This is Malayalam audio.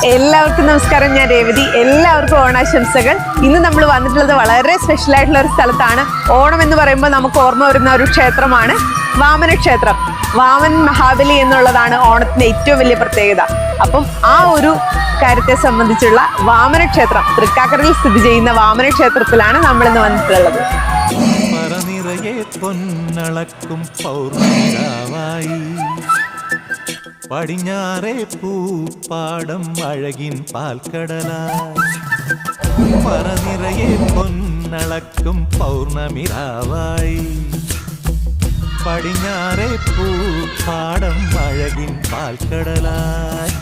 എല്ലാവർക്കും നമസ്കാരം. ഞാൻ രേവതി. എല്ലാവർക്കും ഓണാശംസകൾ. ഇന്ന് നമ്മൾ വന്നിട്ടുള്ളത് വളരെ സ്പെഷ്യൽ ആയിട്ടുള്ള ഒരു സ്ഥലത്താണ്. ഓണം എന്ന് പറയുമ്പോൾ നമുക്ക് ഓർമ്മ വരുന്ന ഒരു ക്ഷേത്രമാണ് വാമന ക്ഷേത്രം. വാമൻ മഹാബലി എന്നുള്ളതാണ് ഓണത്തിന്റെ ഏറ്റവും വലിയ പ്രത്യേകത. അപ്പം ആ ഒരു കാര്യത്തെ സംബന്ധിച്ചുള്ള വാമന ക്ഷേത്രം, തൃക്കാക്കരയിൽ സ്ഥിതി ചെയ്യുന്ന വാമന ക്ഷേത്രത്തിലാണ് നമ്മൾ ഇന്ന് വന്നിട്ടുള്ളത്. പൊന്നളക്കും പൗർണമിരാവായി പടിഞ്ഞാറേ പൂപ്പാടം അഴകിൻ പാൽക്കടലായി പറനിറയെ പൊന്നളക്കും പൗർണമിരാവായി പടിഞ്ഞാറേ പൂപ്പാടം അഴകിൻ പാൽക്കടലായി